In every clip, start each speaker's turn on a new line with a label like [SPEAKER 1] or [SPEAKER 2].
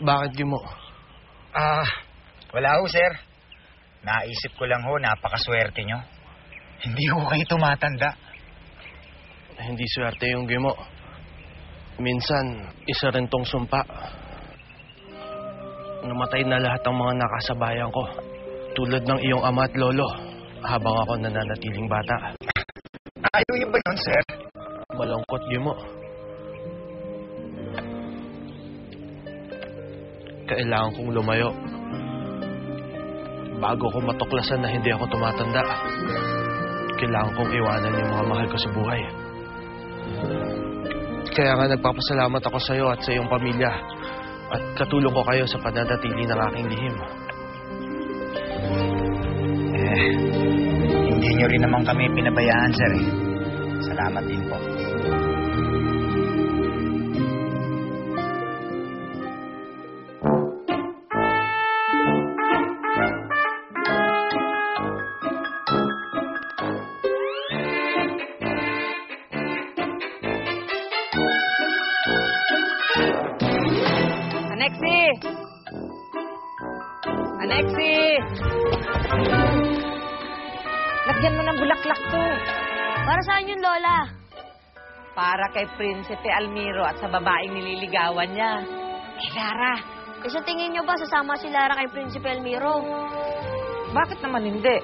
[SPEAKER 1] Bakit Gimo?
[SPEAKER 2] Wala ho, sir. Naisip ko lang ho, napakaswerte nyo. Hindi ho kayo tumatanda.
[SPEAKER 1] Hindi swerte yung Gimo. Minsan, isa rin tong sumpa. Namatay na lahat ng mga nakasabayan ko. Tulad ng iyong ama at lolo, habang ako nananatiling bata.
[SPEAKER 2] Ayaw yun ba yun, sir?
[SPEAKER 1] Malungkot, Gimo. Kailangan kong lumayo. Bago ko matuklasan na hindi ako tumatanda, kailangan kong iwanan yung mga mahal ko sa buhay. Kaya nga nagpapasalamat ako sa iyo at sa iyong pamilya at katulong ko kayo sa pananatili ng aking lihim.
[SPEAKER 2] Hindi nyo rin naman kami pinabayaan, sir. Salamat din po.
[SPEAKER 3] Alexi! Lagyan mo ng bulaklak to.
[SPEAKER 4] Para saan yun, Lola?
[SPEAKER 3] Para kay Prinsipe Almiro at sa babaeng nililigawan niya. Lara.
[SPEAKER 4] Sa tingin nyo ba sasama si Lara kay Prinsipe Almiro?
[SPEAKER 3] Bakit naman hindi?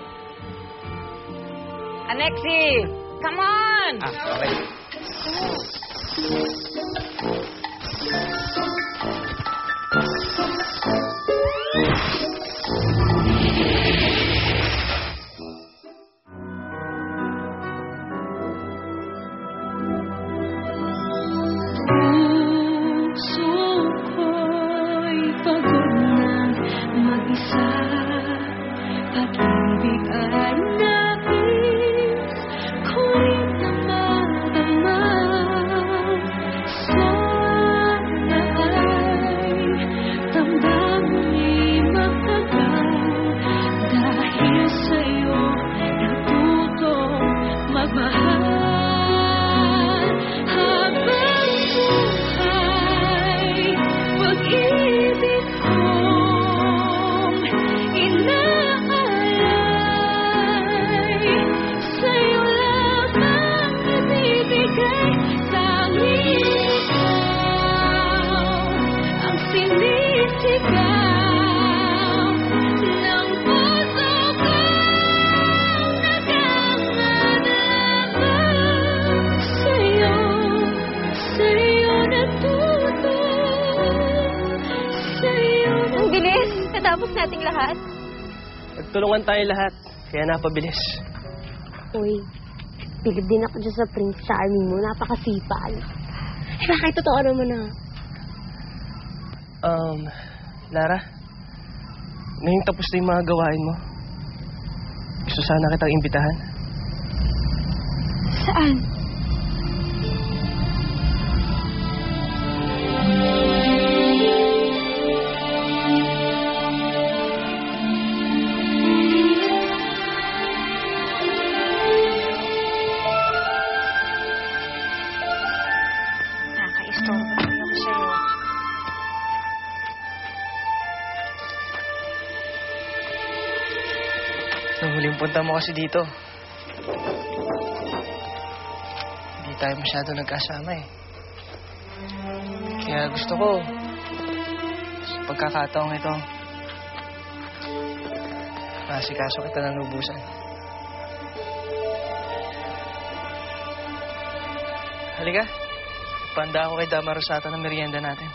[SPEAKER 3] Alexi! Come on!
[SPEAKER 2] Okay.
[SPEAKER 4] Natapos nating lahat?
[SPEAKER 1] Nagtulungan tayo lahat, kaya napabilis.
[SPEAKER 4] Uy, bilib din ako dyan sa Prince Charming mo. Napakasipag. Eh, bakit totoo naman na?
[SPEAKER 1] Lara, ngayong tapos na yung mga gawain mo, gusto sana kitang imbitahan.
[SPEAKER 4] Saan?
[SPEAKER 1] Nung huling punta mo kasi dito, hindi tayo masyado nagkasama eh. Kaya gusto ko, sa pagkakataong ito, masikaso kita ng lubusan. Halika, panda ako kay Dama Rosata ng merienda natin.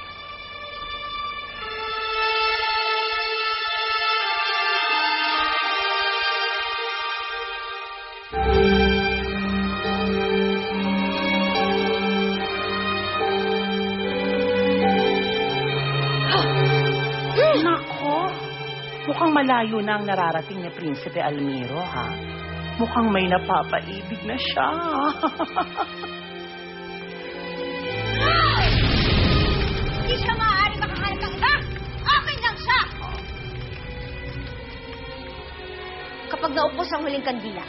[SPEAKER 5] Mukhang malayo na ang nararating ni Prinsipe Almiro, ha? Mukhang may napapaibig na siya.
[SPEAKER 4] Hindi siya maaari makahanap ng iba! Akin lang siya! Kapag naupos ang huling kandila,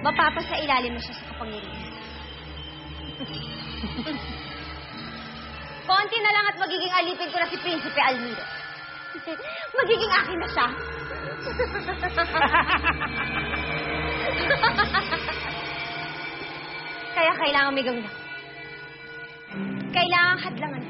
[SPEAKER 4] mapapasa ilalim mo siya sa kapangyarihan. Konti na lang at magiging alipin ko na si Prinsipe Almiro. Magiging akin na siya. Kaya kailangan may gawin ako. Kailangan hadlangan.